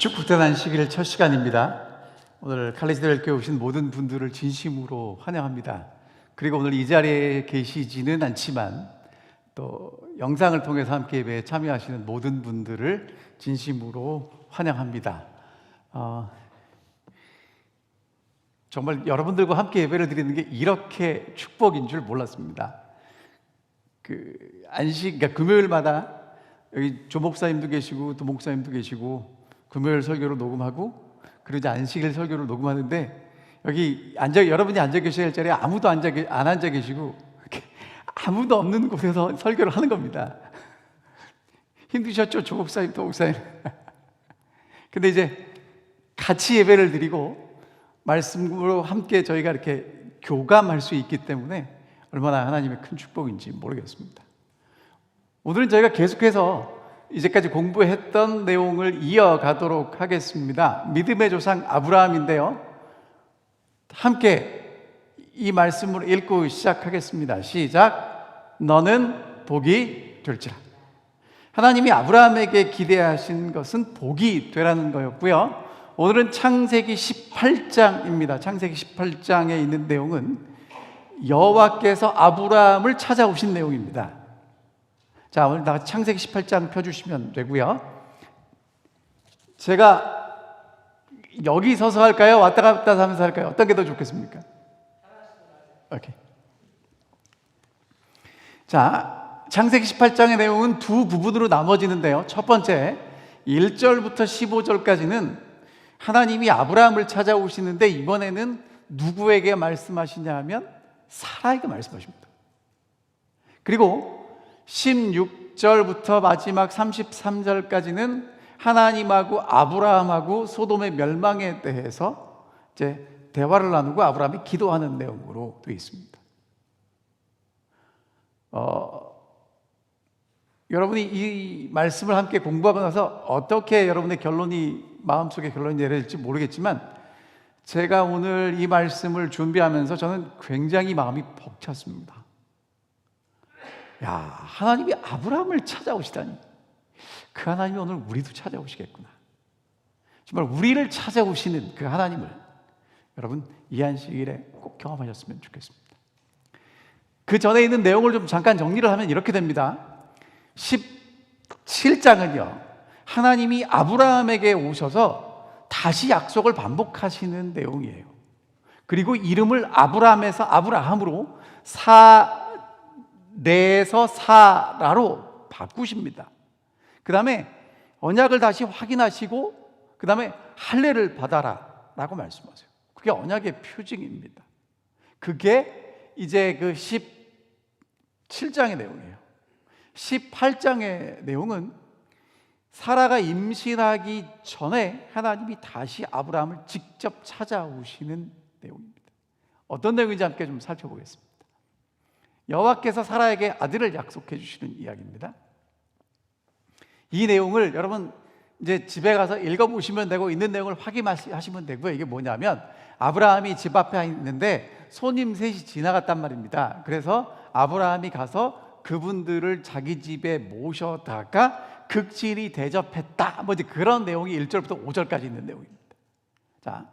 축복된 시기를 첫 시간입니다. 오늘 칼리스데일교회 오신 모든 분들을 진심으로 환영합니다. 그리고 오늘 이 자리에 계시지는 않지만 또 영상을 통해서 함께 예배에 참여하시는 모든 분들을 진심으로 환영합니다. 정말 여러분들과 함께 예배를 드리는 게 이렇게 축복인 줄 몰랐습니다. 그러니까 금요일마다 여기 조 목사님도 계시고 또 목사님도 계시고 금요일 설교로 녹음하고 그리고 이제 안식일 설교를 녹음하는데 여기 여러분이 앉아 계셔야 할 자리에 아무도 안 앉아 계시고 아무도 없는 곳에서 설교를 하는 겁니다. 힘드셨죠? 조 목사님, 도 목사님. 근데 이제 같이 예배를 드리고 말씀으로 함께 저희가 이렇게 교감할 수 있기 때문에 얼마나 하나님의 큰 축복인지 모르겠습니다. 오늘은 저희가 계속해서 이제까지 공부했던 내용을 이어가도록 하겠습니다. 믿음의 조상 아브라함인데요, 함께 이 말씀을 읽고 시작하겠습니다. 시작. 너는 복이 될지라. 하나님이 아브라함에게 기대하신 것은 복이 되라는 거였고요. 오늘은 창세기 18장입니다. 창세기 18장에 있는 내용은 여호와께서 아브라함을 찾아오신 내용입니다. 자, 오늘 다 창세기 18장 펴주시면 되고요. 제가 여기 서서 할까요? 왔다 갔다 하면서 할까요? 어떤 게 더 좋겠습니까? 오케이. 자, 창세기 18장의 내용은 두 부분으로 나눠지는데요. 첫 번째, 1절부터 15절까지는 하나님이 아브라함을 찾아오시는데 이번에는 누구에게 말씀하시냐 하면 사라에게 말씀하십니다. 그리고 16절부터 마지막 33절까지는 하나님하고 아브라함하고 소돔의 멸망에 대해서 이제 대화를 나누고 아브라함이 기도하는 내용으로 되어 있습니다. 여러분이 이 말씀을 함께 공부하고 나서 어떻게 여러분의 마음속에 결론이 내려질지 모르겠지만 제가 오늘 이 말씀을 준비하면서 저는 굉장히 마음이 벅찼습니다. 야, 하나님이 아브라함을 찾아오시다니. 그 하나님이 오늘 우리도 찾아오시겠구나. 정말 우리를 찾아오시는 그 하나님을 여러분 이 안식일에 꼭 경험하셨으면 좋겠습니다. 그 전에 있는 내용을 좀 잠깐 정리를 하면 이렇게 됩니다. 17장은요, 하나님이 아브라함에게 오셔서 다시 약속을 반복하시는 내용이에요. 그리고 이름을 아브라함에서 아브라함으로 내에서 사라로 바꾸십니다. 그 다음에 언약을 다시 확인하시고 그 다음에 할례를 받아라 라고 말씀하세요. 그게 언약의 표징입니다. 그게 이제 그 17장의 내용이에요. 18장의 내용은 사라가 임신하기 전에 하나님이 다시 아브라함을 직접 찾아오시는 내용입니다. 어떤 내용인지 함께 좀 살펴보겠습니다. 여호와께서 사라에게 아들을 약속해 주시는 이야기입니다. 이 내용을 여러분 이제 집에 가서 읽어보시면 되고 있는 내용을 확인하시면 되고요. 이게 뭐냐면 아브라함이 집 앞에 있는데 손님 셋이 지나갔단 말입니다. 그래서 아브라함이 가서 그분들을 자기 집에 모셔다가 극진히 대접했다. 뭐 이제 그런 내용이 1절부터 5절까지 있는 내용입니다. 자,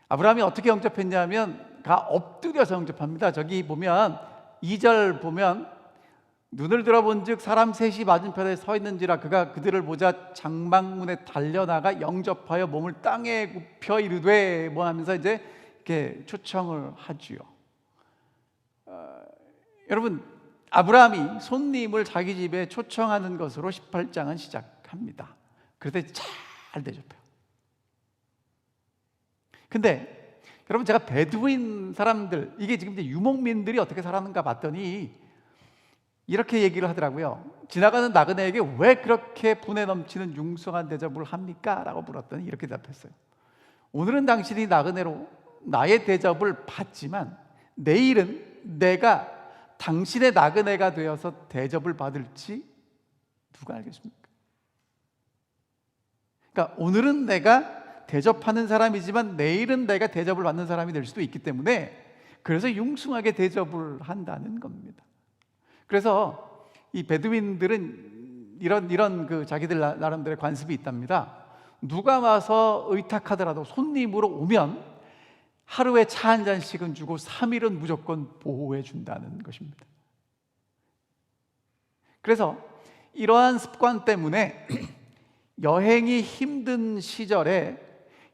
아브라함이 어떻게 영접했냐면 엎드려서 영접합니다. 저기 보면 2절 보면 눈을 들어본 즉 사람 셋이 맞은편에 서 있는지라 그가 그들을 보자 장막문에 달려나가 영접하여 몸을 땅에 굽혀 이르되 뭐 하면서 이제 이렇게 초청을 하지요. 여러분 아브라함이 손님을 자기 집에 초청하는 것으로 18장은 시작합니다. 그런데 잘 대접해요. 근데 여러분 제가 베두인 사람들, 이게 지금 이제 유목민들이 어떻게 살았는가 봤더니 이렇게 얘기를 하더라고요. 지나가는 나그네에게 왜 그렇게 분에 넘치는 융성한 대접을 합니까? 라고 물었더니 이렇게 답했어요. 오늘은 당신이 나그네로 나의 대접을 받지만 내일은 내가 당신의 나그네가 되어서 대접을 받을지 누가 알겠습니까? 그러니까 오늘은 내가 대접하는 사람이지만 내일은 내가 대접을 받는 사람이 될 수도 있기 때문에 그래서 융숭하게 대접을 한다는 겁니다. 그래서 이 베두인들은 이런 그 자기들 나름대로의 관습이 있답니다. 누가 와서 의탁하더라도 손님으로 오면 하루에 차 한 잔씩은 주고 3일은 무조건 보호해 준다는 것입니다. 그래서 이러한 습관 때문에 여행이 힘든 시절에,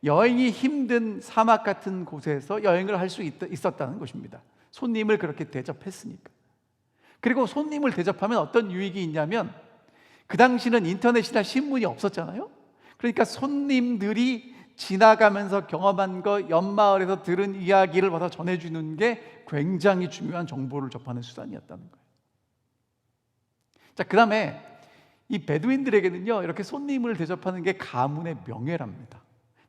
여행이 힘든 사막 같은 곳에서 여행을 할 수 있었다는 것입니다. 손님을 그렇게 대접했으니까. 그리고 손님을 대접하면 어떤 유익이 있냐면, 그 당시는 인터넷이나 신문이 없었잖아요. 그러니까 손님들이 지나가면서 경험한 거, 옆마을에서 들은 이야기를 받아 전해주는 게 굉장히 중요한 정보를 접하는 수단이었다는 거예요. 자, 그 다음에 이 베두인들에게는요, 이렇게 손님을 대접하는 게 가문의 명예랍니다.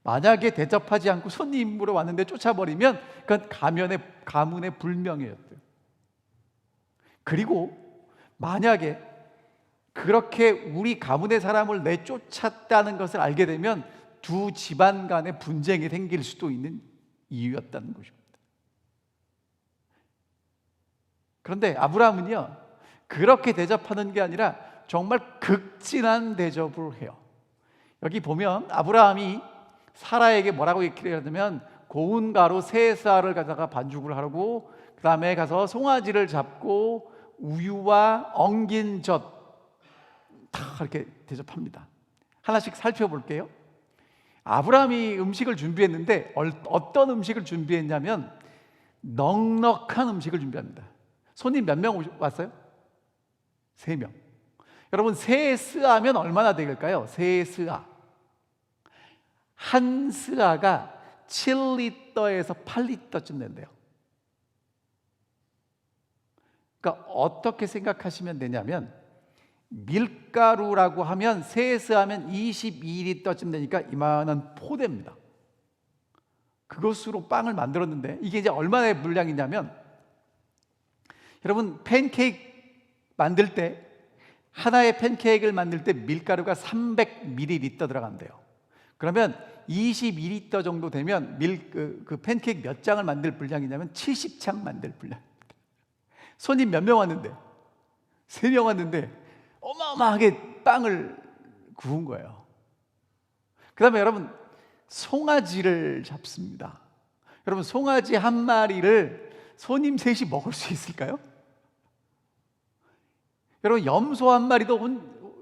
만약에 대접하지 않고 손님으로 왔는데 쫓아버리면 그건 가문의 불명예였대요. 그리고 만약에 그렇게 우리 가문의 사람을 내쫓았다는 것을 알게 되면 두 집안 간의 분쟁이 생길 수도 있는 이유였다는 것입니다. 그런데 아브라함은요, 그렇게 대접하는 게 아니라 정말 극진한 대접을 해요. 여기 보면 아브라함이 사라에게 뭐라고 얘기를 하냐면, 고운 가루 3쌀을 가져가 반죽을 하고, 그 다음에 가서 송아지를 잡고 우유와 엉긴 젖 다 이렇게 대접합니다. 하나씩 살펴볼게요. 아브라함이 음식을 준비했는데 어떤 음식을 준비했냐면 넉넉한 음식을 준비합니다. 손님 몇 명 왔어요? 3명. 여러분, 3스아면 얼마나 될까요? 3스아. 한 스아가 7리터에서 8리터쯤 된대요. 그러니까 어떻게 생각하시면 되냐면, 밀가루라고 하면 3스하면 22리터쯤 되니까 이만한 포대입니다. 그것으로 빵을 만들었는데, 이게 이제 얼마나 물량이냐면, 여러분 팬케이크 만들 때, 하나의 팬케이크를 만들 때 밀가루가 300ml 들어간대요. 그러면 22리터 정도 되면 그 팬케이크 몇 장을 만들 분량이냐면 70장 만들 분량입니다. 손님 몇 명 왔는데? 3명 왔는데 어마어마하게 빵을 구운 거예요. 그 다음에 여러분, 송아지를 잡습니다. 여러분, 송아지 한 마리를 손님 셋이 먹을 수 있을까요? 여러분, 염소 한 마리도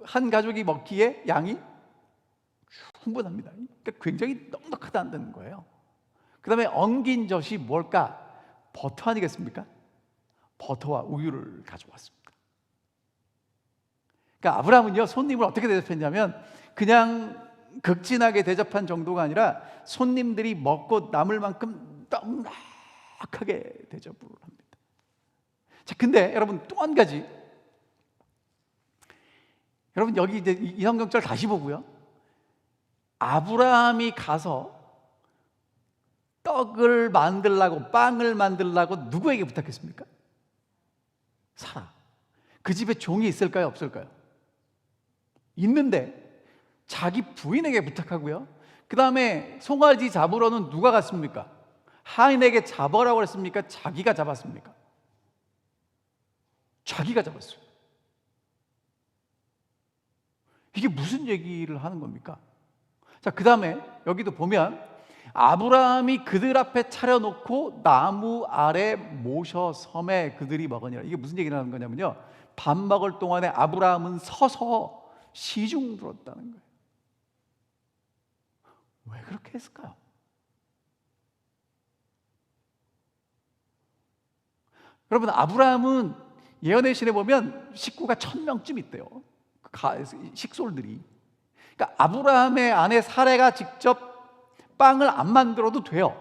한 가족이 먹기에 양이 충분합니다. 그러니까 굉장히 넉넉하다는 거예요. 그 다음에 엉긴 젖이 뭘까? 버터 아니겠습니까? 버터와 우유를 가져왔습니다. 그러니까 아브라함은요, 손님을 어떻게 대접했냐면 그냥 극진하게 대접한 정도가 아니라 손님들이 먹고 남을 만큼 넉넉하게 대접을 합니다. 자, 근데 여러분, 또 한 가지, 여러분 여기 이제 이 성경절 다시 보고요, 아브라함이 가서 떡을 만들라고, 빵을 만들라고 누구에게 부탁했습니까? 사라. 그 집에 종이 있을까요, 없을까요? 있는데 자기 부인에게 부탁하고요, 그 다음에 송아지 잡으러는 누가 갔습니까? 하인에게 잡으라고 했습니까? 자기가 잡았습니까? 자기가 잡았어요. 이게 무슨 얘기를 하는 겁니까? 자, 그 다음에 여기도 보면 아브라함이 그들 앞에 차려놓고 나무 아래 모셔 섬에 그들이 먹으니라. 이게 무슨 얘기를 하는 거냐면요, 밥 먹을 동안에 아브라함은 서서 시중 들었다는 거예요. 왜 그렇게 했을까요? 여러분, 아브라함은 예언의 신에 보면 식구가 1000명쯤 있대요. 식솔들이. 그러니까 아브라함의 아내 사레가 직접 빵을 안 만들어도 돼요.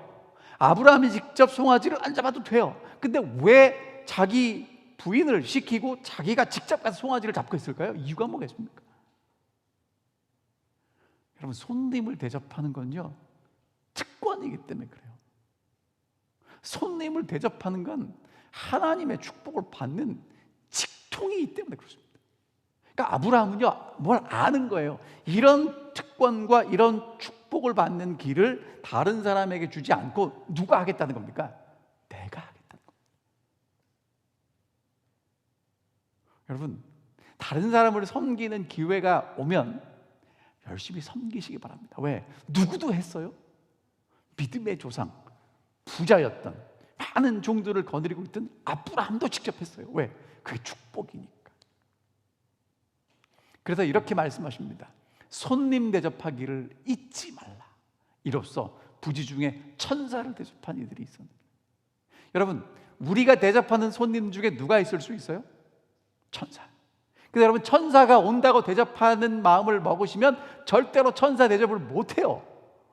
아브라함이 직접 송아지를 안 잡아도 돼요. 근데 왜 자기 부인을 시키고 자기가 직접 가서 송아지를 잡고 있을까요? 이유가 뭐겠습니까? 여러분, 손님을 대접하는 건요, 특권이기 때문에 그래요. 손님을 대접하는 건 하나님의 축복을 받는 직통이기 때문에 그렇습니다. 그러니까 아브라함은요, 뭘 아는 거예요. 이런 특권과 이런 축복을 받는 길을 다른 사람에게 주지 않고 누가 하겠다는 겁니까? 내가 하겠다는 겁니다. 여러분, 다른 사람을 섬기는 기회가 오면 열심히 섬기시기 바랍니다. 왜? 누구도 했어요? 믿음의 조상, 부자였던, 많은 종들을 거느리고 있던 아브라함도 직접 했어요. 왜? 그게 축복이니까. 그래서 이렇게 말씀하십니다. 손님 대접하기를 잊지 말라. 이로써 부지 중에 천사를 대접한 이들이 있었는데, 여러분, 우리가 대접하는 손님 중에 누가 있을 수 있어요? 천사. 근데 여러분, 천사가 온다고 대접하는 마음을 먹으시면 절대로 천사 대접을 못해요.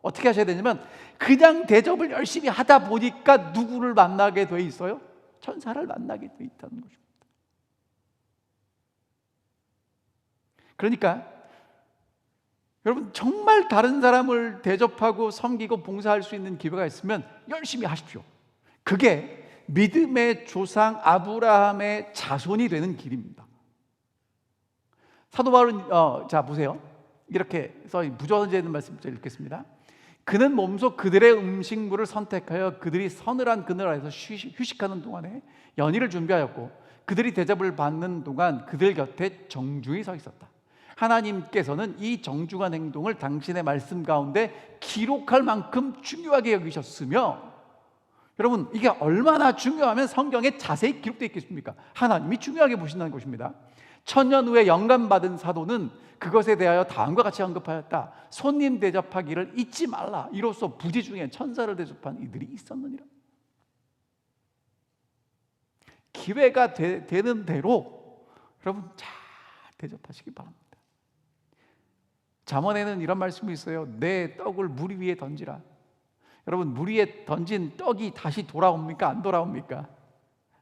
어떻게 하셔야 되냐면, 그냥 대접을 열심히 하다 보니까 누구를 만나게 돼 있어요? 천사를 만나게 돼 있다는 것입니다. 그러니까 여러분, 정말 다른 사람을 대접하고 섬기고 봉사할 수 있는 기회가 있으면 열심히 하십시오. 그게 믿음의 조상 아브라함의 자손이 되는 길입니다. 사도 바울은 자 보세요. 이렇게 써 무저언지에 있는 말씀 읽겠습니다. 그는 몸소 그들의 음식물을 선택하여 그들이 서늘한 그늘 아래서 휴식하는 동안에 연희를 준비하였고, 그들이 대접을 받는 동안 그들 곁에 정중히 서 있었다. 하나님께서는 이 정중한 행동을 당신의 말씀 가운데 기록할 만큼 중요하게 여기셨으며, 여러분, 이게 얼마나 중요하면 성경에 자세히 기록되어 있겠습니까? 하나님이 중요하게 보신다는 것입니다. 천년 후에 영감받은 사도는 그것에 대하여 다음과 같이 언급하였다. 손님 대접하기를 잊지 말라. 이로써 부지 중에 천사를 대접한 이들이 있었느니라. 기회가 되는 대로 여러분 잘 대접하시기 바랍니다. 잠언에는 이런 말씀이 있어요. 내 떡을 물 위에 던지라. 여러분, 물 위에 던진 떡이 다시 돌아옵니까? 안 돌아옵니까?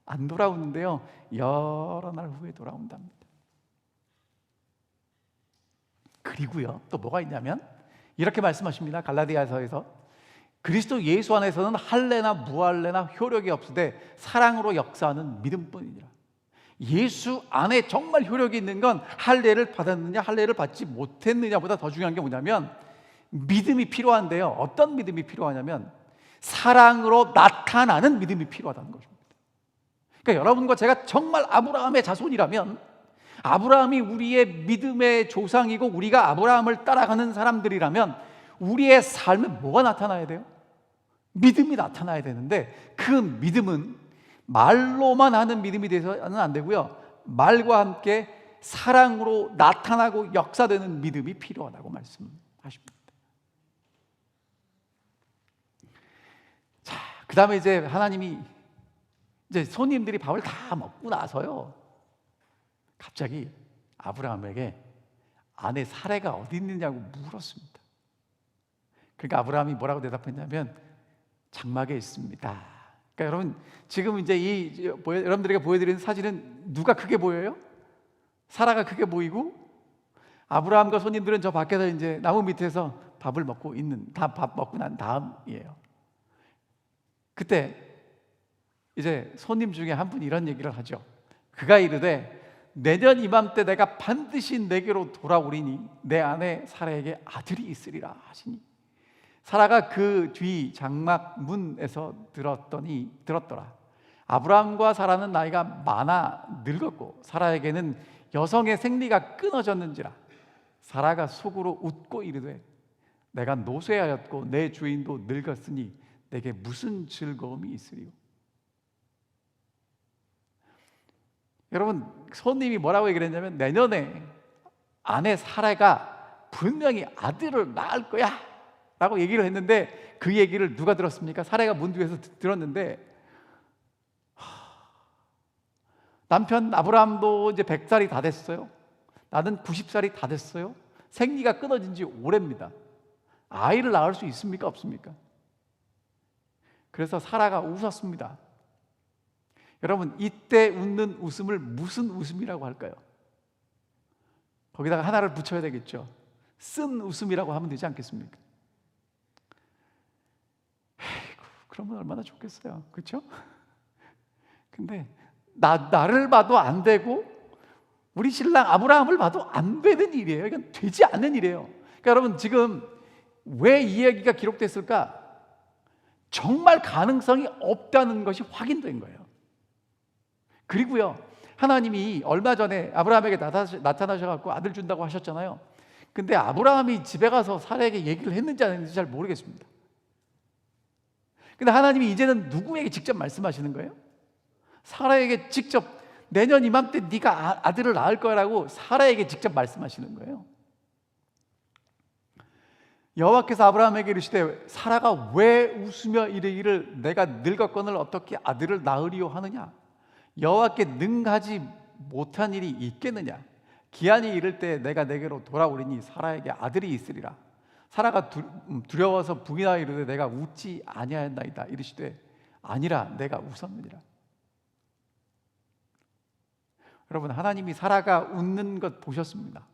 안 돌아오는데요, 여러 날 후에 돌아온답니다. 그리고요, 또 뭐가 있냐면 이렇게 말씀하십니다. 갈라디아서에서 그리스도 예수 안에서는 할례나 무할례나 효력이 없으되 사랑으로 역사하는 믿음뿐이니라. 예수 안에 정말 효력이 있는 건 할례를 받았느냐 할례를 받지 못했느냐보다 더 중요한 게 뭐냐면 믿음이 필요한데요, 어떤 믿음이 필요하냐면 사랑으로 나타나는 믿음이 필요하다는 것입니다. 그러니까 여러분과 제가 정말 아브라함의 자손이라면, 아브라함이 우리의 믿음의 조상이고 우리가 아브라함을 따라가는 사람들이라면 우리의 삶에 뭐가 나타나야 돼요? 믿음이 나타나야 되는데, 그 믿음은 말로만 하는 믿음이 돼서는 안 되고요, 말과 함께 사랑으로 나타나고 역사되는 믿음이 필요하다고 말씀하십니다. 자, 그 다음에 이제 하나님이 이제 손님들이 밥을 다 먹고 나서요, 갑자기 아브라함에게 아내 사레가 어디 있느냐고 물었습니다. 그러니까 아브라함이 뭐라고 대답했냐면 장막에 있습니다. 그러니까 여러분, 지금 이제 여러분들에게 보여드리는 사진은 누가 크게 보여요? 사라가 크게 보이고, 아브라함과 손님들은 저 밖에서 이제 나무 밑에서 밥을 먹고 있는, 밥 먹고 난 다음이에요. 그때 이제 손님 중에 한 분이 이런 얘기를 하죠. 그가 이르되 내년 이맘때 내가 반드시 내게로 돌아오리니 내 아내 사라에게 아들이 있으리라 하시니, 사라가 그 뒤 장막 문에서 들었더라. 아브라함과 사라는 나이가 많아 늙었고 사라에게는 여성의 생리가 끊어졌는지라. 사라가 속으로 웃고 이르되 내가 노쇠하였고 내 주인도 늙었으니 내게 무슨 즐거움이 있으리요. 여러분, 손님이 뭐라고 얘기를 했냐면 내년에 아내 사라가 분명히 아들을 낳을 거야 라고 얘기를 했는데, 그 얘기를 누가 들었습니까? 사라가 문 뒤에서 들었는데, 남편 아브라함도 이제 100살이 다 됐어요. 나는 90살이 다 됐어요. 생리가 끊어진 지 오래입니다. 아이를 낳을 수 있습니까? 없습니까? 그래서 사라가 웃었습니다. 여러분, 이때 웃는 웃음을 무슨 웃음이라고 할까요? 거기다가 하나를 붙여야 되겠죠. 쓴 웃음이라고 하면 되지 않겠습니까? 에이구, 그러면 얼마나 좋겠어요, 그렇죠? 근데 나를 봐도 안 되고 우리 신랑 아브라함을 봐도 안 되는 일이에요. 이건 되지 않는 일이에요. 그러니까 여러분, 지금 왜 이 얘기가 기록됐을까? 정말 가능성이 없다는 것이 확인된 거예요. 그리고요, 하나님이 얼마 전에 아브라함에게 나타나셔서 아들 준다고 하셨잖아요. 근데 아브라함이 집에 가서 사라에게 얘기를 했는지 안 했는지 잘 모르겠습니다. 근데 하나님이 이제는 누구에게 직접 말씀하시는 거예요? 사라에게 직접 내년 이맘때 네가 아들을 낳을 거라고 사라에게 직접 말씀하시는 거예요. 여호와께서 아브라함에게 이르시되 사라가 왜 웃으며 이르기를 내가 늙었거늘 어떻게 아들을 낳으리요 하느냐? 여호와께 능하지 못한 일이 있겠느냐? 기한이 이를 때 내가 내게로 돌아오리니 사라에게 아들이 있으리라. 사라가 두려워서 부인하여 이르되 내가 웃지 아니하였나이다. 이르시되 아니라 내가 웃었느니라. 여러분, 하나님이 사라가 웃는 것 보셨습니다.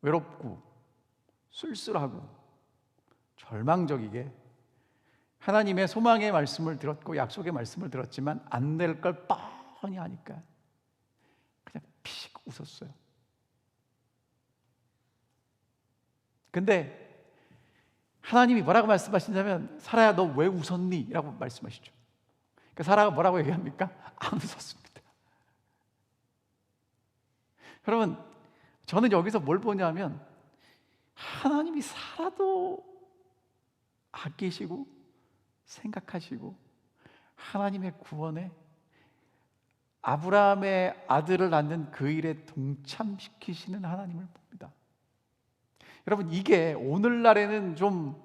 외롭고 쓸쓸하고 절망적이게 하나님의 소망의 말씀을 들었고 약속의 말씀을 들었지만 안 될 걸 뻔히 아니까 그냥 피식 웃었어요. 근데 하나님이 뭐라고 말씀하시냐면 사라야 너 왜 웃었니? 라고 말씀하시죠. 그러니까 사라가 뭐라고 얘기합니까? 안 웃었습니다. 여러분, 저는 여기서 뭘 보냐면 하나님이 사라도 아끼시고 생각하시고 하나님의 구원에 아브라함의 아들을 낳는 그 일에 동참시키시는 하나님을 봅니다. 여러분, 이게 오늘날에는 좀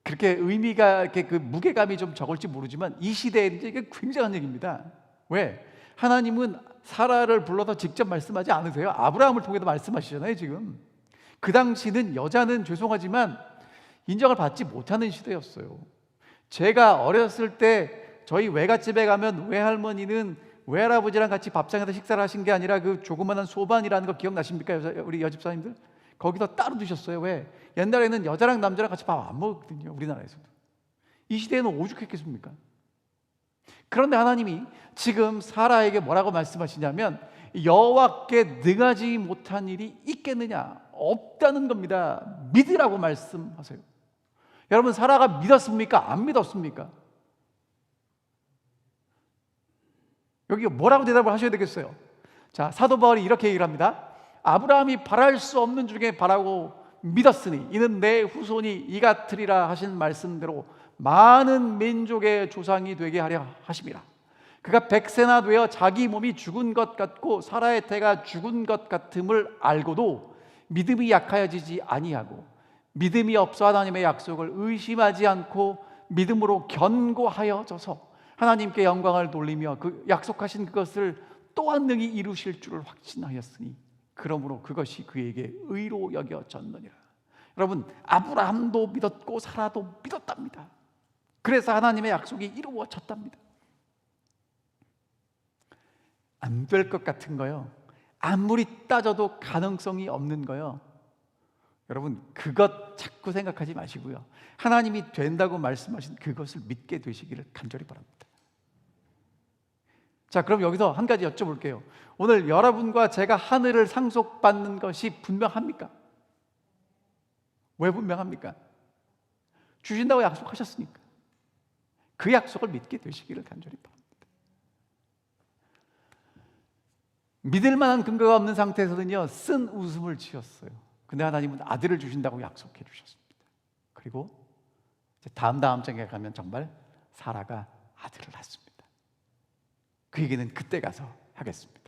그렇게 의미가 이렇게 그 무게감이 좀 적을지 모르지만 이 시대에는 이게 굉장한 얘기입니다. 왜? 하나님은 사라를 불러서 직접 말씀하지 않으세요. 아브라함을 통해서 말씀하시잖아요. 지금 그 당시는 여자는 죄송하지만 인정을 받지 못하는 시대였어요. 제가 어렸을 때 저희 외갓집에 가면 외할머니는 외할아버지랑 같이 밥상에서 식사를 하신 게 아니라 그 조그마한 소반이라는 거 기억나십니까? 우리 여집사님들 거기서 따로 드셨어요. 왜? 옛날에는 여자랑 남자랑 같이 밥 안 먹거든요. 우리나라에서도. 이 시대에는 오죽했겠습니까? 그런데 하나님이 지금 사라에게 뭐라고 말씀하시냐면 여호와께 능하지 못한 일이 있겠느냐? 없다는 겁니다. 믿으라고 말씀하세요. 여러분, 사라가 믿었습니까? 안 믿었습니까? 여기 뭐라고 대답을 하셔야 되겠어요? 자, 사도 바울이 이렇게 얘기를 합니다. 아브라함이 바랄 수 없는 중에 바라고 믿었으니 이는 내 후손이 이 같으리라 하신 말씀대로 많은 민족의 조상이 되게 하려 하심이라. 그가 백세나 되어 자기 몸이 죽은 것 같고 사라의 태가 죽은 것 같음을 알고도 믿음이 약하여지지 아니하고 믿음이 없어 하나님의 약속을 의심하지 않고 믿음으로 견고하여져서 하나님께 영광을 돌리며 그 약속하신 그것을 또한 능히 이루실 줄을 확신하였으니 그러므로 그것이 그에게 의로 여겨졌느니라. 여러분, 아브라함도 믿었고 사라도 믿었답니다. 그래서 하나님의 약속이 이루어졌답니다. 안 될 것 같은 거요, 아무리 따져도 가능성이 없는 거요, 여러분 그것 자꾸 생각하지 마시고요, 하나님이 된다고 말씀하신 그것을 믿게 되시기를 간절히 바랍니다. 자, 그럼 여기서 한 가지 여쭤볼게요. 오늘 여러분과 제가 하늘을 상속받는 것이 분명합니까? 왜 분명합니까? 주신다고 약속하셨으니까. 그 약속을 믿게 되시기를 간절히 바랍니다. 믿을 만한 근거가 없는 상태에서는요, 쓴 웃음을 지었어요. 근데 하나님은 아들을 주신다고 약속해 주셨습니다. 그리고 다음 장에 가면 정말 사라가 아들을 낳습니다. 그 얘기는 그때 가서 하겠습니다.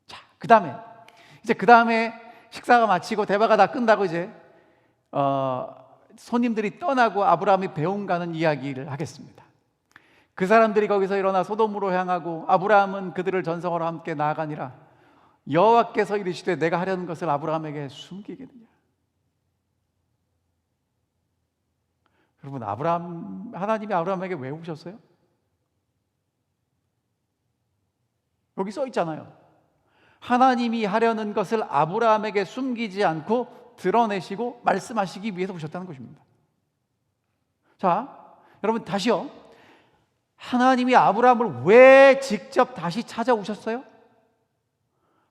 자, 그 다음에 식사가 마치고 대화가 다 끝나고 이제 손님들이 떠나고 아브라함이 배웅 가는 이야기를 하겠습니다. 그 사람들이 거기서 일어나 소돔으로 향하고 아브라함은 그들을 전성으로 함께 나아가니라. 여호와께서 이르시되 내가 하려는 것을 아브라함에게 숨기겠느냐. 여러분, 하나님이 아브라함에게 왜 오셨어요? 여기 써 있잖아요. 하나님이 하려는 것을 아브라함에게 숨기지 않고 드러내시고 말씀하시기 위해서 오셨다는 것입니다. 자, 여러분 다시요. 하나님이 아브라함을 왜 직접 다시 찾아오셨어요?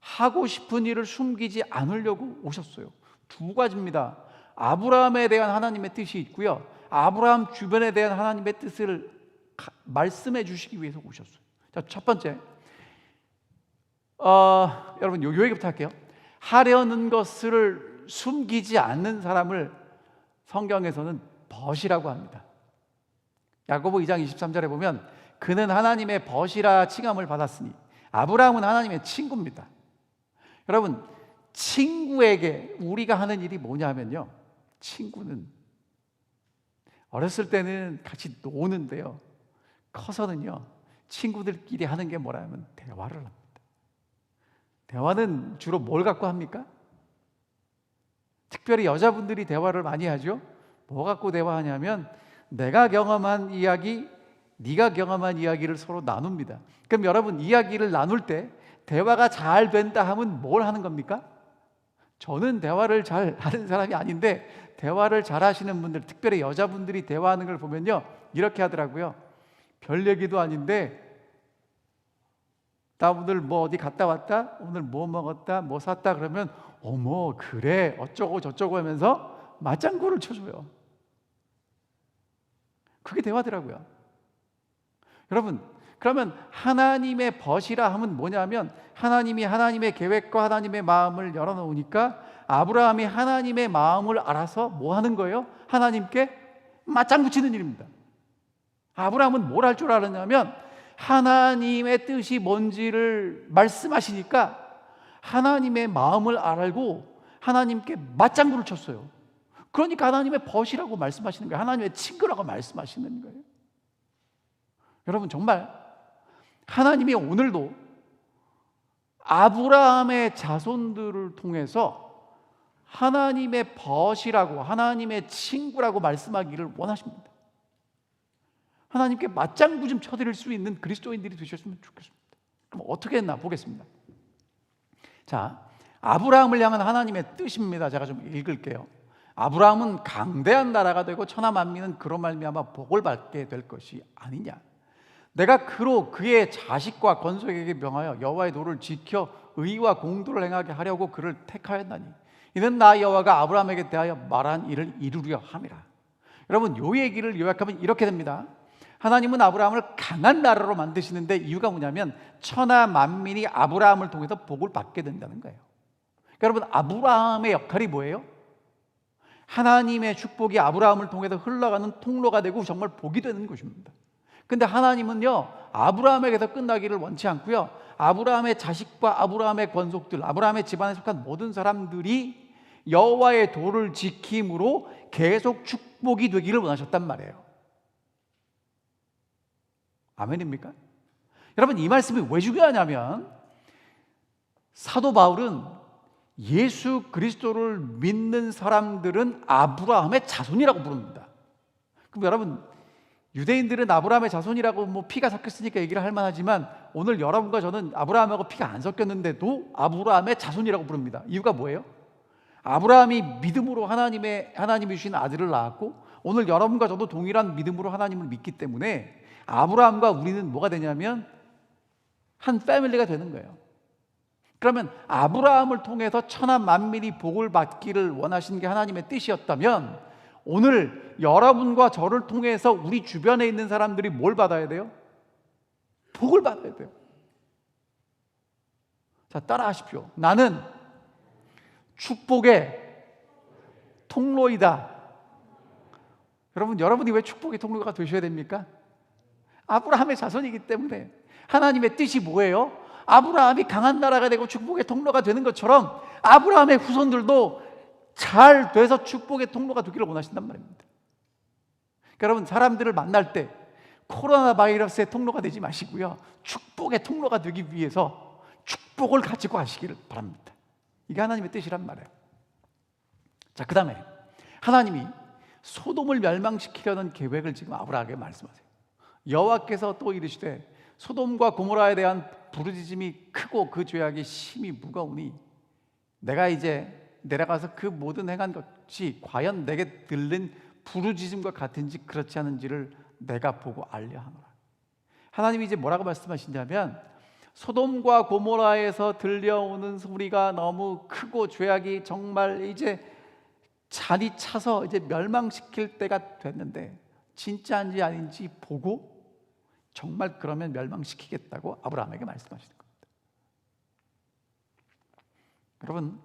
하고 싶은 일을 숨기지 않으려고 오셨어요. 두 가지입니다. 아브라함에 대한 하나님의 뜻이 있고요, 아브라함 주변에 대한 하나님의 뜻을 말씀해 주시기 위해서 오셨어요. 자, 첫 번째, 여러분 요 얘기부터 할게요. 하려는 것을 숨기지 않는 사람을 성경에서는 벗이라고 합니다. 야고보 2장 23절에 보면 그는 하나님의 벗이라 칭함을 받았으니, 아브라함은 하나님의 친구입니다. 여러분, 친구에게 우리가 하는 일이 뭐냐면요, 친구는 어렸을 때는 같이 노는데요, 커서는요 친구들끼리 하는 게 뭐라면 대화를 합니다. 대화는 주로 뭘 갖고 합니까? 특별히 여자분들이 대화를 많이 하죠. 뭐 갖고 대화하냐면 내가 경험한 이야기, 네가 경험한 이야기를 서로 나눕니다. 그럼 여러분, 이야기를 나눌 때 대화가 잘 된다 하면 뭘 하는 겁니까? 저는 대화를 잘 하는 사람이 아닌데 대화를 잘 하시는 분들, 특별히 여자분들이 대화하는 걸 보면요 이렇게 하더라고요. 별 얘기도 아닌데 나 오늘 뭐 어디 갔다 왔다, 오늘 뭐 먹었다, 뭐 샀다 그러면 어머 그래 어쩌고 저쩌고 하면서 맞장구를 쳐줘요. 그게 대화더라고요. 여러분, 그러면 하나님의 벗이라 하면 뭐냐면 하나님이 하나님의 계획과 하나님의 마음을 열어놓으니까 아브라함이 하나님의 마음을 알아서 뭐 하는 거예요? 하나님께 맞장구 치는 일입니다. 아브라함은 뭘 할 줄 알았냐면 하나님의 뜻이 뭔지를 말씀하시니까 하나님의 마음을 알고 하나님께 맞장구를 쳤어요. 그러니까 하나님의 벗이라고 말씀하시는 거예요. 하나님의 친구라고 말씀하시는 거예요. 여러분, 정말 하나님이 오늘도 아브라함의 자손들을 통해서 하나님의 벗이라고, 하나님의 친구라고 말씀하기를 원하십니다. 하나님께 맞장구 좀 쳐드릴 수 있는 그리스도인들이 되셨으면 좋겠습니다. 그럼 어떻게 했나 보겠습니다. 자, 아브라함을 향한 하나님의 뜻입니다. 제가 좀 읽을게요. 아브라함은 강대한 나라가 되고 천하 만민은 그로 말미암아 복을 받게 될 것이 아니냐. 내가 그로 그의 자식과 건속에게 명하여 여호와의 도를 지켜 의와 공도를 행하게 하려고 그를 택하였나니 이는 나 여호와가 아브라함에게 대하여 말한 일을 이루려 함이라. 여러분, 요 얘기를 요약하면 이렇게 됩니다. 하나님은 아브라함을 강한 나라로 만드시는데 이유가 뭐냐면 천하 만민이 아브라함을 통해서 복을 받게 된다는 거예요. 그러니까 여러분, 아브라함의 역할이 뭐예요? 하나님의 축복이 아브라함을 통해서 흘러가는 통로가 되고 정말 복이 되는 것입니다. 근데 하나님은요 아브라함에게서 끝나기를 원치 않고요, 아브라함의 자식과 아브라함의 권속들, 아브라함의 집안에 속한 모든 사람들이 여호와의 도를 지킴으로 계속 축복이 되기를 원하셨단 말이에요. 아멘입니까? 여러분, 이 말씀이 왜 중요하냐면 사도 바울은 예수 그리스도를 믿는 사람들은 아브라함의 자손이라고 부릅니다. 그럼 여러분, 유대인들은 아브라함의 자손이라고 뭐 피가 섞였으니까 얘기를 할 만하지만 오늘 여러분과 저는 아브라함하고 피가 안 섞였는데도 아브라함의 자손이라고 부릅니다. 이유가 뭐예요? 아브라함이 믿음으로 하나님이 주신 아들을 낳았고 오늘 여러분과 저도 동일한 믿음으로 하나님을 믿기 때문에 아브라함과 우리는 뭐가 되냐면 한 패밀리가 되는 거예요. 그러면 아브라함을 통해서 천하 만민이 복을 받기를 원하신 게 하나님의 뜻이었다면 오늘 여러분과 저를 통해서 우리 주변에 있는 사람들이 뭘 받아야 돼요? 복을 받아야 돼요. 자, 따라 하십시오. 나는 축복의 통로이다. 여러분이 왜 축복의 통로가 되셔야 됩니까? 아브라함의 자손이기 때문에. 하나님의 뜻이 뭐예요? 아브라함이 강한 나라가 되고 축복의 통로가 되는 것처럼 아브라함의 후손들도 잘 돼서 축복의 통로가 되기를 원하신단 말입니다. 그러니까 여러분, 사람들을 만날 때 코로나 바이러스의 통로가 되지 마시고요, 축복의 통로가 되기 위해서 축복을 가지고 가시기를 바랍니다. 이게 하나님의 뜻이란 말이에요. 자, 그 다음에 하나님이 소돔을 멸망시키려는 계획을 지금 아브라함에게 말씀하세요. 여호와께서 또 이르시되 소돔과 고모라에 대한 부르짖음이 크고 그 죄악이 심히 무거우니 내가 이제 내려가서 그 모든 행한 것이 과연 내게 들린 부르짖음과 같은지 그렇지 않은지를 내가 보고 알려 하노라. 하나님이 이제 뭐라고 말씀하시냐면 소돔과 고모라에서 들려오는 소리가 너무 크고 죄악이 정말 이제 잔이 차서 이제 멸망시킬 때가 됐는데 진짜인지 아닌지 보고 정말 그러면 멸망시키겠다고 아브라함에게 말씀하시는 겁니다. 여러분,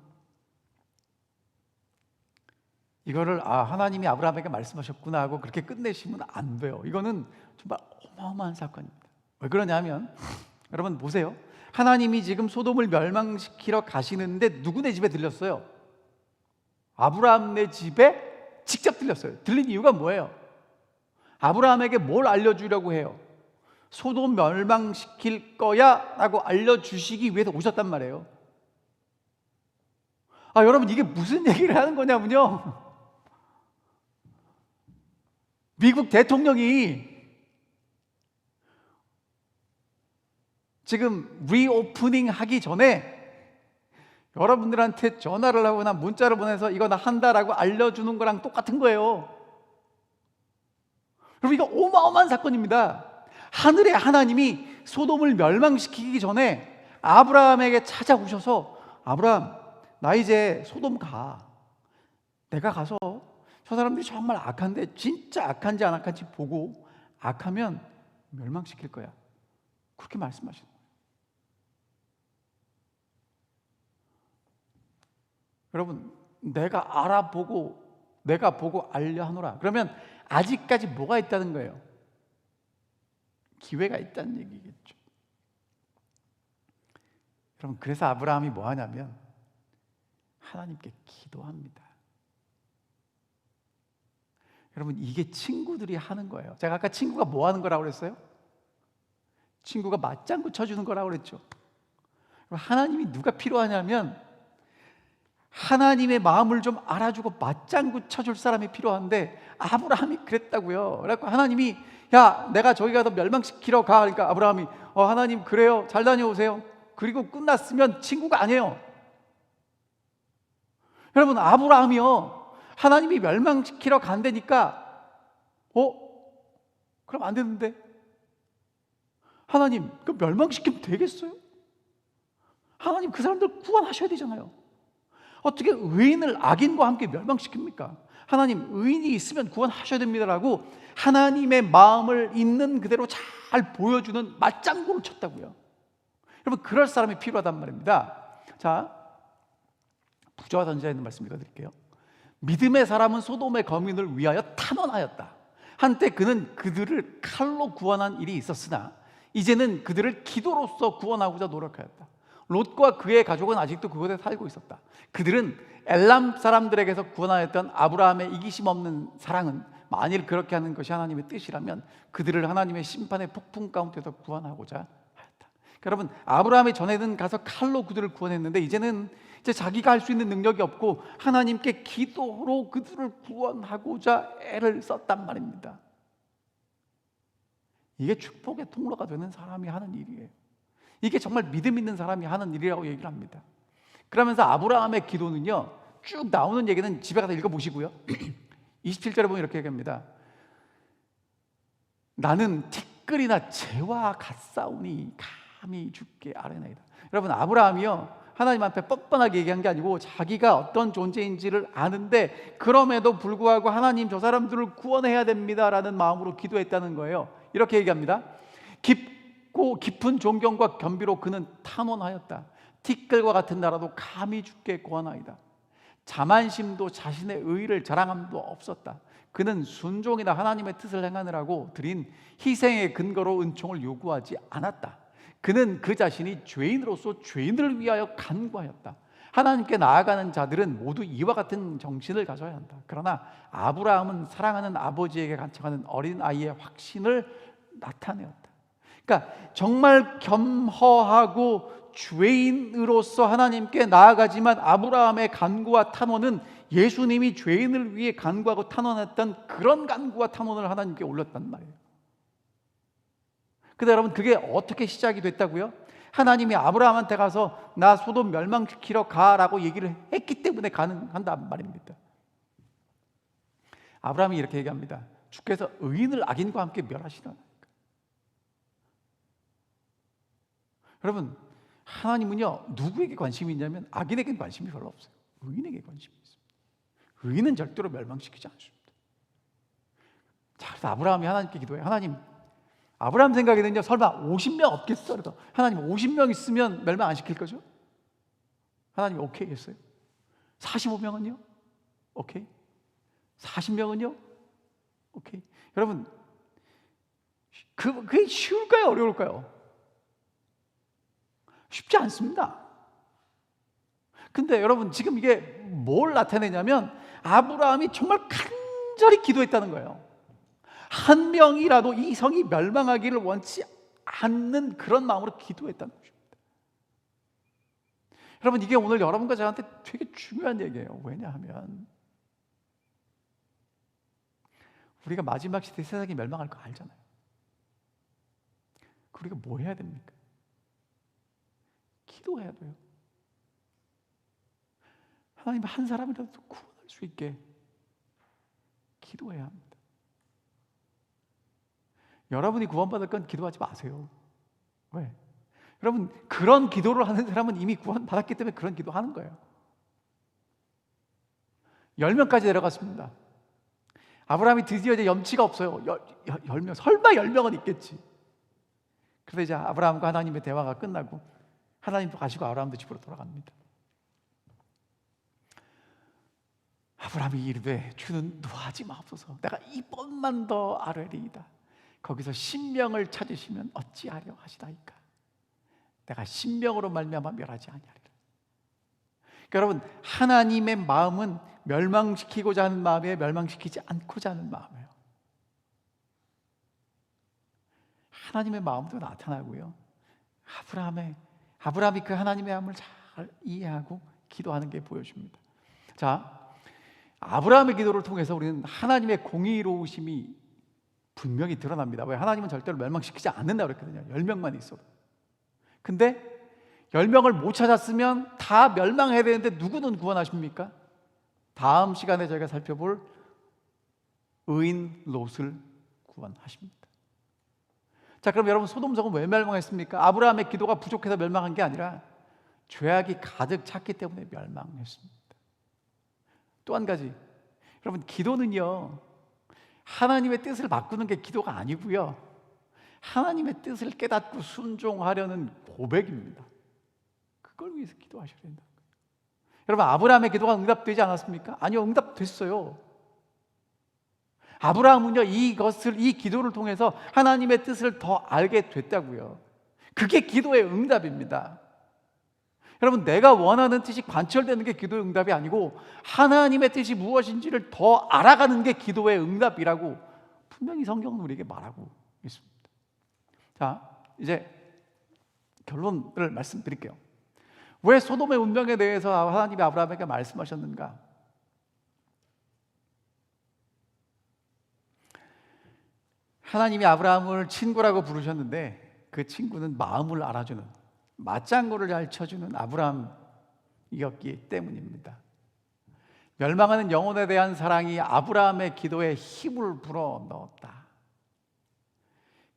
이거를 하나님이 아브라함에게 말씀하셨구나 하고 그렇게 끝내시면 안 돼요. 이거는 정말 어마어마한 사건입니다. 왜 그러냐면 여러분 보세요. 하나님이 지금 소돔을 멸망시키러 가시는데 누구네 집에 들렸어요? 아브라함네 집에 직접 들렸어요. 들린 이유가 뭐예요? 아브라함에게 뭘 알려주려고 해요? 소돔 멸망시킬 거야 라고 알려주시기 위해서 오셨단 말이에요. 여러분 이게 무슨 얘기를 하는 거냐면요, 미국 대통령이 지금 리오프닝 하기 전에 여러분들한테 전화를 하거나 문자를 보내서 이거 나 한다라고 알려주는 거랑 똑같은 거예요. 여러분 이거 어마어마한 사건입니다. 하늘의 하나님이 소돔을 멸망시키기 전에 아브라함에게 찾아오셔서 아브라함, 나 이제 소돔 가. 내가 가서 저 사람들이 정말 악한데 진짜 악한지 안 악한지 보고 악하면 멸망시킬 거야. 그렇게 말씀하시는 거예요. 여러분, 내가 알아보고 내가 보고 알려 하노라. 그러면 아직까지 뭐가 있다는 거예요? 기회가 있다는 얘기겠죠. 여러분, 그래서 아브라함이 뭐 하냐면 하나님께 기도합니다. 여러분, 이게 친구들이 하는 거예요. 제가 아까 친구가 뭐 하는 거라고 그랬어요? 친구가 맞장구 쳐주는 거라고 그랬죠. 하나님이 누가 필요하냐면 하나님의 마음을 좀 알아주고 맞장구 쳐줄 사람이 필요한데 아브라함이 그랬다고요. 그래서 하나님이 야, 내가 저기 가서 멸망시키러 가. 그러니까 아브라함이 하나님 그래요. 잘 다녀오세요. 그리고 끝났으면 친구가 아니에요. 여러분, 아브라함이요, 하나님이 멸망시키러 간다니까 그럼 안 되는데 하나님 그 멸망시키면 되겠어요? 하나님 그 사람들 구원하셔야 되잖아요. 어떻게 의인을 악인과 함께 멸망시킵니까? 하나님 의인이 있으면 구원하셔야 됩니다라고 하나님의 마음을 있는 그대로 잘 보여주는 맞장구를 쳤다고요. 여러분, 그럴 사람이 필요하단 말입니다. 자, 부조와 선지자에 있는 말씀 읽어드릴게요. 믿음의 사람은 소돔의 거민을 위하여 탄원하였다. 한때 그는 그들을 칼로 구원한 일이 있었으나 이제는 그들을 기도로서 구원하고자 노력하였다. 롯과 그의 가족은 아직도 그곳에 살고 있었다. 그들은 엘람 사람들에게서 구원하였던 아브라함의 이기심 없는 사랑은 만일 그렇게 하는 것이 하나님의 뜻이라면 그들을 하나님의 심판의 폭풍 가운데서 구원하고자 하였다. 여러분, 아브라함이 전에는 가서 칼로 그들을 구원했는데 이제는 자기가 할 수 있는 능력이 없고 하나님께 기도로 그들을 구원하고자 애를 썼단 말입니다. 이게 축복의 통로가 되는 사람이 하는 일이에요. 이게 정말 믿음 있는 사람이 하는 일이라고 얘기를 합니다. 그러면서 아브라함의 기도는요, 쭉 나오는 얘기는 집에 가서 읽어보시고요. 27절에 보면 이렇게 얘기합니다. 나는 티끌이나 재와 같사오니 감히 주께 아뢰나이다. 여러분, 아브라함이요, 하나님 앞에 뻔뻔하게 얘기한 게 아니고 자기가 어떤 존재인지를 아는데 그럼에도 불구하고 하나님 저 사람들을 구원해야 됩니다라는 마음으로 기도했다는 거예요. 이렇게 얘기합니다. 깊고 깊은 존경과 겸비로 그는 탄원하였다. 티끌과 같은 나라도 감히 주께 구하나이다. 자만심도 자신의 의의를 자랑함도 없었다. 그는 순종이나 하나님의 뜻을 행하느라고 드린 희생의 근거로 은총을 요구하지 않았다. 그는 그 자신이 죄인으로서 죄인을 위하여 간구하였다. 하나님께 나아가는 자들은 모두 이와 같은 정신을 가져야 한다. 그러나 아브라함은 사랑하는 아버지에게 간청하는 어린 아이의 확신을 나타내었다. 그러니까 정말 겸허하고 죄인으로서 하나님께 나아가지만 아브라함의 간구와 탄원은 예수님이 죄인을 위해 간구하고 탄원했던 그런 간구와 탄원을 하나님께 올렸단 말이에요. 근데 여러분, 그게 어떻게 시작이 됐다고요? 하나님이 아브라함한테 가서 나 소돔 멸망시키러 가라고 얘기를 했기 때문에 가능한단 말입니다. 아브라함이 이렇게 얘기합니다. 주께서 의인을 악인과 함께 멸하시나이까. 여러분, 하나님은요, 누구에게 관심이 있냐면 악인에게는 관심이 별로 없어요. 의인에게 관심이 있습니다. 의인은 절대로 멸망시키지 않습니다. 자, 그래서 아브라함이 하나님께 기도해요. 하나님, 아브라함 생각에는요, 설마 50명 없겠어? 그래서 하나님 50명 있으면 멸망 안 시킬 거죠? 하나님 오케이 했어요. 45명은요? 오케이. 40명은요? 오케이. 여러분, 그게 쉬울까요? 어려울까요? 쉽지 않습니다. 근데 여러분, 지금 이게 뭘 나타내냐면 아브라함이 정말 간절히 기도했다는 거예요. 한 명이라도 이 성이 멸망하기를 원치 않는 그런 마음으로 기도했다는 것입니다. 여러분, 이게 오늘 여러분과 저한테 되게 중요한 얘기예요. 왜냐하면 우리가 마지막 시대에 세상이 멸망할 거 알잖아요. 우리가 뭐 해야 됩니까? 기도해야 돼요. 하나님 한 사람이라도 구원할 수 있게 기도해야 합니다. 여러분이 구원받을 건 기도하지 마세요. 왜? 여러분, 그런 기도를 하는 사람은 이미 구원받았기 때문에 그런 기도하는 거예요. 10명까지 내려갔습니다. 아브라함이 드디어 이제 염치가 없어요. 10명, 설마 10명은 있겠지. 그래서 이제 아브라함과 하나님의 대화가 끝나고 하나님도 가시고 아브라함도 집으로 돌아갑니다. 아브라함이 이르되 주는 노하지 마옵소서. 내가 이번만 더 아뢰리이다. 거기서 신명을 찾으시면 어찌하려 하시다이까. 내가 신명으로 말미암아 멸하지 아니하리라. 그러니까 여러분, 하나님의 마음은 멸망시키고자 하는 마음이에요, 멸망시키지 않고자 하는 마음이에요. 하나님의 마음도 나타나고요, 아브라함이 그 하나님의 마음을 잘 이해하고 기도하는 게 보여줍니다. 자, 아브라함의 기도를 통해서 우리는 하나님의 공의로우심이 분명히 드러납니다. 왜? 하나님은 절대로 멸망시키지 않는다고 그랬거든요. 10명만 있어도. 근데 10명을 못 찾았으면 다 멸망해야 되는데 누구는 구원하십니까? 다음 시간에 저희가 살펴볼 의인 롯을 구원하십니다. 자, 그럼 여러분, 소돔성은 왜 멸망했습니까? 아브라함의 기도가 부족해서 멸망한 게 아니라 죄악이 가득 찼기 때문에 멸망했습니다. 또 한 가지, 여러분, 기도는요, 하나님의 뜻을 바꾸는 게 기도가 아니고요, 하나님의 뜻을 깨닫고 순종하려는 고백입니다. 그걸 위해서 기도하셔야 된다. 여러분, 아브라함의 기도가 응답되지 않았습니까? 아니요, 응답됐어요. 아브라함은요, 이 기도를 통해서 하나님의 뜻을 더 알게 됐다고요. 그게 기도의 응답입니다. 여러분, 내가 원하는 뜻이 관철되는 게 기도의 응답이 아니고 하나님의 뜻이 무엇인지를 더 알아가는 게 기도의 응답이라고 분명히 성경은 우리에게 말하고 있습니다. 자, 이제 결론을 말씀드릴게요. 왜 소돔의 운명에 대해서 하나님이 아브라함에게 말씀하셨는가? 하나님이 아브라함을 친구라고 부르셨는데 그 친구는 마음을 알아주는, 맞장구를 잘 쳐주는 아브라함이었기 때문입니다. 멸망하는 영혼에 대한 사랑이 아브라함의 기도에 힘을 불어넣었다.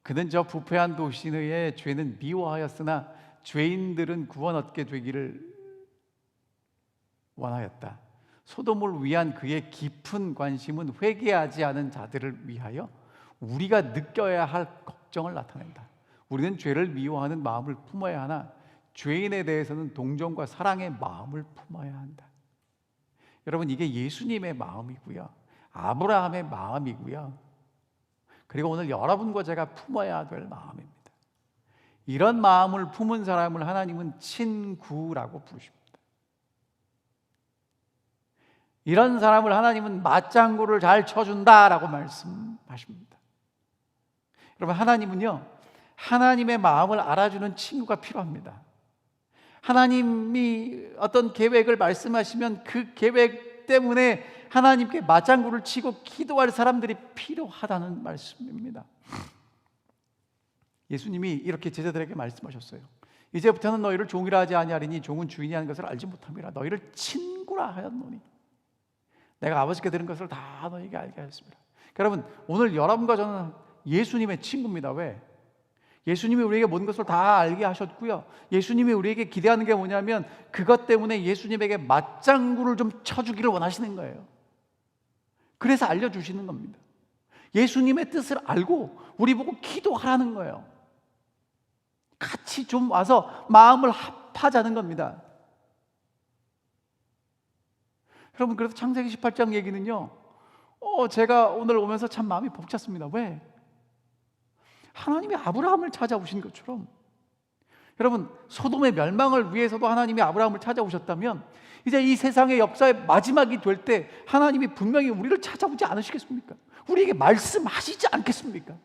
그는 저 부패한 도시의 죄는 미워하였으나 죄인들은 구원 얻게 되기를 원하였다. 소돔을 위한 그의 깊은 관심은 회개하지 않은 자들을 위하여 우리가 느껴야 할 걱정을 나타낸다. 우리는 죄를 미워하는 마음을 품어야 하나 죄인에 대해서는 동정과 사랑의 마음을 품어야 한다. 여러분, 이게 예수님의 마음이고요, 아브라함의 마음이고요, 그리고 오늘 여러분과 제가 품어야 될 마음입니다. 이런 마음을 품은 사람을 하나님은 친구라고 부르십니다. 이런 사람을 하나님은 맞장구를 잘 쳐준다라고 말씀하십니다. 여러분, 하나님은요, 하나님의 마음을 알아주는 친구가 필요합니다. 하나님이 어떤 계획을 말씀하시면 그 계획 때문에 하나님께 맞장구를 치고 기도할 사람들이 필요하다는 말씀입니다. 예수님이 이렇게 제자들에게 말씀하셨어요. 이제부터는 너희를 종이라 하지 아니하리니 종은 주인이 하는 것을 알지 못함이라. 너희를 친구라 하였노니 내가 아버지께 들은 것을 다 너희에게 알게 하였습니다. 여러분, 오늘 여러분과 저는 예수님의 친구입니다. 왜? 예수님이 우리에게 모든 것을 다 알게 하셨고요, 예수님이 우리에게 기대하는 게 뭐냐면 그것 때문에 예수님에게 맞장구를 좀 쳐주기를 원하시는 거예요. 그래서 알려주시는 겁니다. 예수님의 뜻을 알고 우리 보고 기도하라는 거예요. 같이 좀 와서 마음을 합하자는 겁니다. 여러분, 그래서 창세기 18장 얘기는요, 제가 오늘 오면서 참 마음이 벅찼습니다. 왜? 하나님이 아브라함을 찾아오신 것처럼, 여러분, 소돔의 멸망을 위해서도 하나님이 아브라함을 찾아오셨다면 이제 이 세상의 역사의 마지막이 될 때 하나님이 분명히 우리를 찾아오지 않으시겠습니까? 우리에게 말씀하시지 않겠습니까?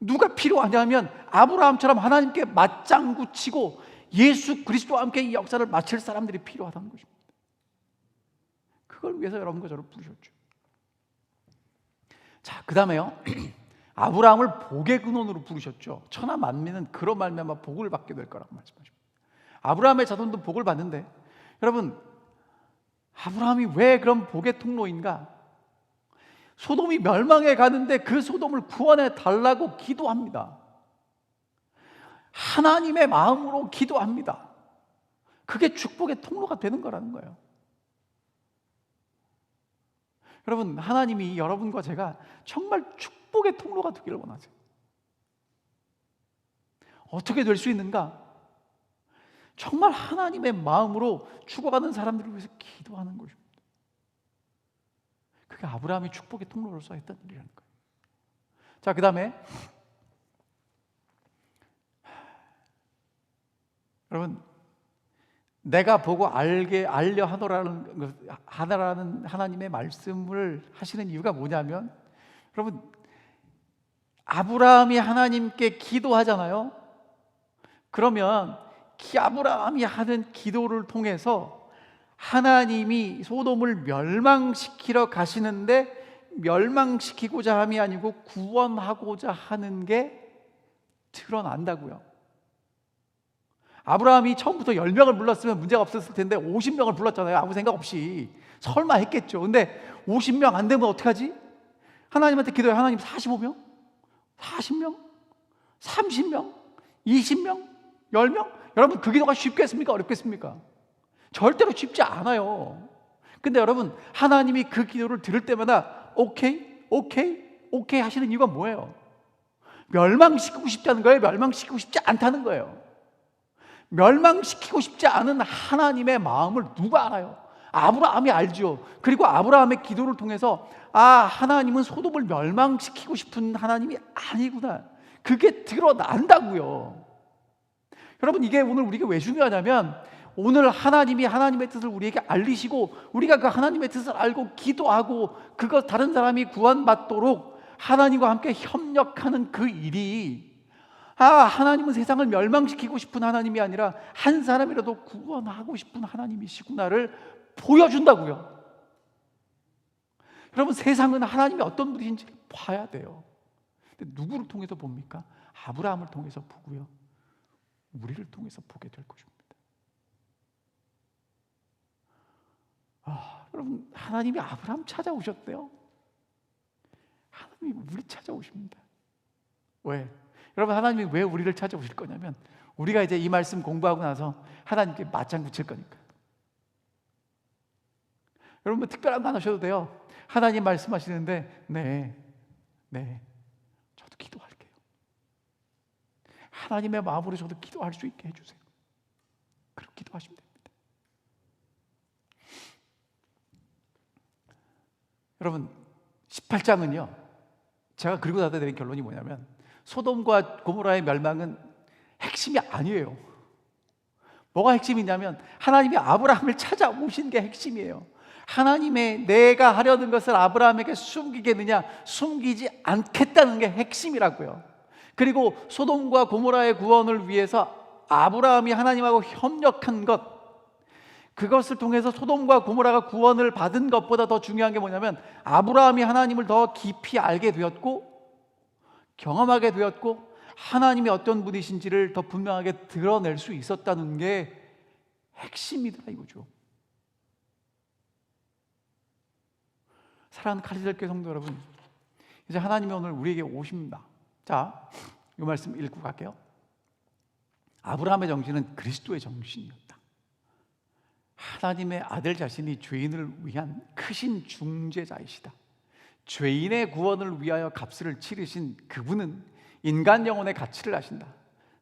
누가 필요하냐면 아브라함처럼 하나님께 맞장구 치고 예수 그리스도와 함께 이 역사를 마칠 사람들이 필요하다는 것입니다. 그걸 위해서 여러분과 저를 부르셨죠. 자, 그 다음에요, 아브라함을 복의 근원으로 부르셨죠. 천하 만민은 그로 말미암아 복을 받게 될 거라고 말씀하십니다. 아브라함의 자손도 복을 받는데, 여러분, 아브라함이 왜 그런 복의 통로인가? 소돔이 멸망해 가는데 그 소돔을 구원해 달라고 기도합니다. 하나님의 마음으로 기도합니다. 그게 축복의 통로가 되는 거라는 거예요. 여러분, 하나님이 여러분과 제가 정말 축복의 통로가 되기를 원하세요. 어떻게 될 수 있는가? 정말 하나님의 마음으로 죽어가는 사람들을 위해서 기도하는 것입니다. 그게 아브라함이 축복의 통로로서 했던 일이라는 거예요. 자, 그 다음에 여러분, 내가 보고 알려 하노라는 하나님의 말씀을 하시는 이유가 뭐냐면, 여러분, 아브라함이 하나님께 기도하잖아요. 그러면 아브라함이 하는 기도를 통해서 하나님이 소돔을 멸망시키러 가시는데 멸망시키고자 함이 아니고 구원하고자 하는 게 드러난다고요. 아브라함이 처음부터 10명을 불렀으면 문제가 없었을 텐데 50명을 불렀잖아요. 아무 생각 없이. 설마 했겠죠. 근데 50명 안 되면 어떡하지? 하나님한테 기도해. 하나님 45명? 40명? 30명? 20명? 10명? 여러분, 그 기도가 쉽겠습니까? 어렵겠습니까? 절대로 쉽지 않아요. 근데 여러분, 하나님이 그 기도를 들을 때마다 오케이 하시는 이유가 뭐예요? 멸망시키고 싶다는 거예요? 멸망시키고 싶지 않다는 거예요? 멸망시키고 싶지 않은 하나님의 마음을 누가 알아요? 아브라함이 알죠. 그리고 아브라함의 기도를 통해서 하나님은 소돔을 멸망시키고 싶은 하나님이 아니구나, 그게 드러난다고요. 여러분, 이게 오늘 우리가 왜 중요하냐면, 오늘 하나님이 하나님의 뜻을 우리에게 알리시고 우리가 그 하나님의 뜻을 알고 기도하고 그것 다른 사람이 구원받도록 하나님과 함께 협력하는 그 일이, 하나님은 세상을 멸망시키고 싶은 하나님이 아니라 한 사람이라도 구원하고 싶은 하나님이시구나를 보여준다고요. 여러분, 세상은 하나님이 어떤 분이신지를 봐야 돼요. 근데 누구를 통해서 봅니까? 아브라함을 통해서 보고요, 우리를 통해서 보게 될 것입니다. 여러분, 하나님이 아브라함 찾아오셨대요. 하나님이 우리 찾아오십니다. 왜? 여러분, 하나님이 왜 우리를 찾아오실 거냐면, 우리가 이제 이 말씀 공부하고 나서 하나님께 맞장구 칠 거니까. 여러분, 뭐 특별한 거 안 하셔도 돼요. 하나님 말씀하시는데 네, 저도 기도할게요. 하나님의 마음으로 저도 기도할 수 있게 해주세요. 그렇게 기도하시면 됩니다. 여러분, 18장은요, 제가 그리고 나서 내린 결론이 뭐냐면, 소돔과 고모라의 멸망은 핵심이 아니에요. 뭐가 핵심이냐면, 하나님이 아브라함을 찾아오신 게 핵심이에요. 하나님의 내가 하려는 것을 아브라함에게 숨기겠느냐, 숨기지 않겠다는 게 핵심이라고요. 그리고 소돔과 고모라의 구원을 위해서 아브라함이 하나님하고 협력한 것, 그것을 통해서 소돔과 고모라가 구원을 받은 것보다 더 중요한 게 뭐냐면, 아브라함이 하나님을 더 깊이 알게 되었고 경험하게 되었고 하나님이 어떤 분이신지를 더 분명하게 드러낼 수 있었다는 게 핵심이다 이거죠. 사랑하는 카리스마교회 성도 여러분, 이제 하나님이 오늘 우리에게 오십니다. 자, 이 말씀 읽고 갈게요. 아브라함의 정신은 그리스도의 정신이었다. 하나님의 아들 자신이 죄인을 위한 크신 중재자이시다. 죄인의 구원을 위하여 값을 치르신 그분은 인간 영혼의 가치를 아신다.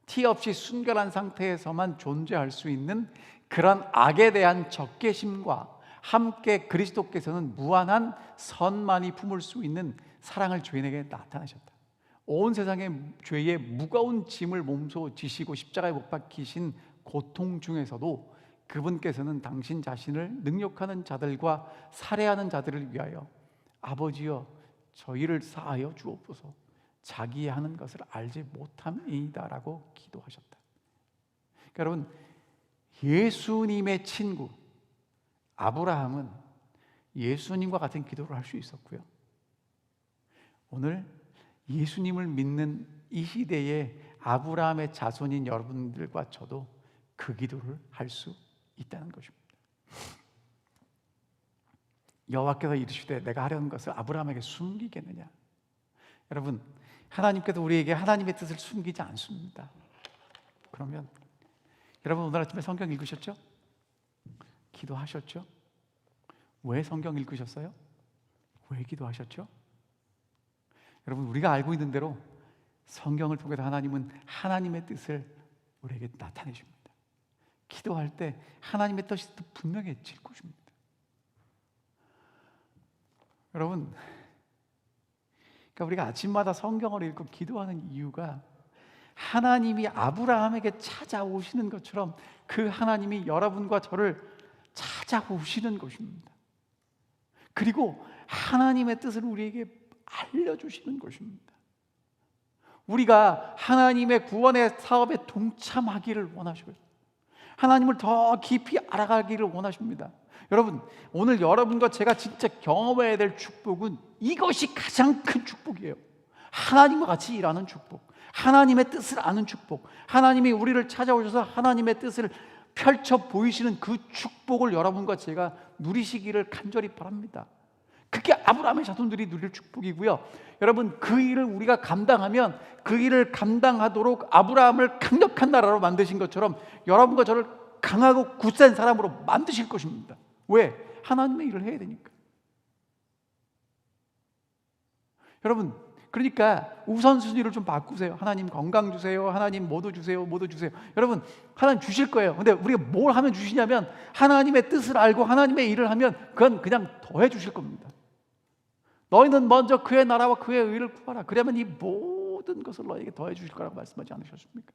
티 없이 순결한 상태에서만 존재할 수 있는 그런 악에 대한 적개심과 함께 그리스도께서는 무한한 선만이 품을 수 있는 사랑을 죄인에게 나타내셨다. 온 세상의 죄의 무거운 짐을 몸소 지시고 십자가에 못 박히신 고통 중에서도 그분께서는 당신 자신을 능욕하는 자들과 살해하는 자들을 위하여 아버지여 저희를 사하여 주옵소서 자기의 하는 것을 알지 못함이다라고 기도하셨다. 그러니까 여러분, 예수님의 친구 아브라함은 예수님과 같은 기도를 할 수 있었고요, 오늘 예수님을 믿는 이 시대의 아브라함의 자손인 여러분들과 저도 그 기도를 할 수 있다는 것입니다. 여호와께서 이르시되 내가 하려는 것을 아브라함에게 숨기겠느냐. 여러분, 하나님께서 우리에게 하나님의 뜻을 숨기지 않습니다. 그러면 여러분, 오늘 아침에 성경 읽으셨죠? 기도하셨죠? 왜 성경 읽으셨어요? 왜 기도하셨죠? 여러분, 우리가 알고 있는 대로 성경을 통해서 하나님은 하나님의 뜻을 우리에게 나타내십니다. 기도할 때 하나님의 뜻이 분명해질 것입니다. 여러분, 그러니까 우리가 아침마다 성경을 읽고 기도하는 이유가 하나님이 아브라함에게 찾아오시는 것처럼 그 하나님이 여러분과 저를 찾아오시는 것입니다. 그리고 하나님의 뜻을 우리에게 알려주시는 것입니다. 우리가 하나님의 구원의 사업에 동참하기를 원하셔요. 하나님을 더 깊이 알아가기를 원하십니다. 여러분, 오늘 여러분과 제가 진짜 경험해야 될 축복은 이것이 가장 큰 축복이에요. 하나님과 같이 일하는 축복, 하나님의 뜻을 아는 축복, 하나님이 우리를 찾아오셔서 하나님의 뜻을 펼쳐 보이시는 그 축복을 여러분과 제가 누리시기를 간절히 바랍니다. 그게 아브라함의 자손들이 누릴 축복이고요, 여러분, 그 일을 우리가 감당하면 그 일을 감당하도록 아브라함을 강력한 나라로 만드신 것처럼 여러분과 저를 강하고 굳센 사람으로 만드실 것입니다. 왜? 하나님의 일을 해야 되니까. 여러분, 그러니까 우선순위를 좀 바꾸세요. 하나님 건강 주세요, 하나님 뭐도 주세요, 뭐도 주세요. 여러분, 하나님 주실 거예요. 근데 우리가 뭘 하면 주시냐면 하나님의 뜻을 알고 하나님의 일을 하면 그건 그냥 더해 주실 겁니다. 너희는 먼저 그의 나라와 그의 의를 구하라. 그러면 이 모든 것을 너에게 더해 주실 거라고 말씀하지 않으셨습니까?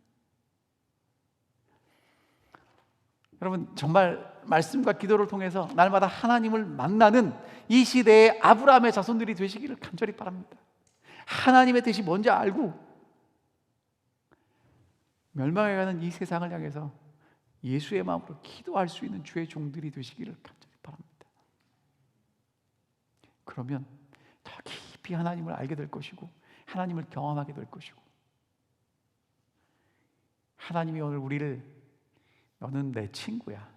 여러분, 정말 말씀과 기도를 통해서 날마다 하나님을 만나는 이 시대의 아브라함의 자손들이 되시기를 간절히 바랍니다. 하나님의 뜻이 뭔지 알고 멸망해가는 이 세상을 향해서 예수의 마음으로 기도할 수 있는 주의 종들이 되시기를 간절히 바랍니다. 그러면 더 깊이 하나님을 알게 될 것이고 하나님을 경험하게 될 것이고, 하나님이 오늘 우리를 너는 내 친구야,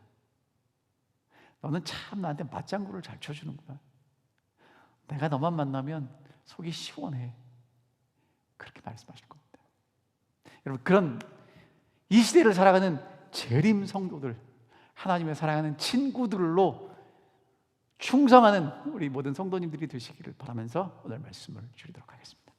너는 참 나한테 맞장구를 잘 쳐주는구나, 내가 너만 만나면 속이 시원해, 그렇게 말씀하실 겁니다. 여러분, 그런 이 시대를 살아가는 재림 성도들, 하나님의 사랑하는 친구들로 충성하는 우리 모든 성도님들이 되시기를 바라면서 오늘 말씀을 줄이도록 하겠습니다.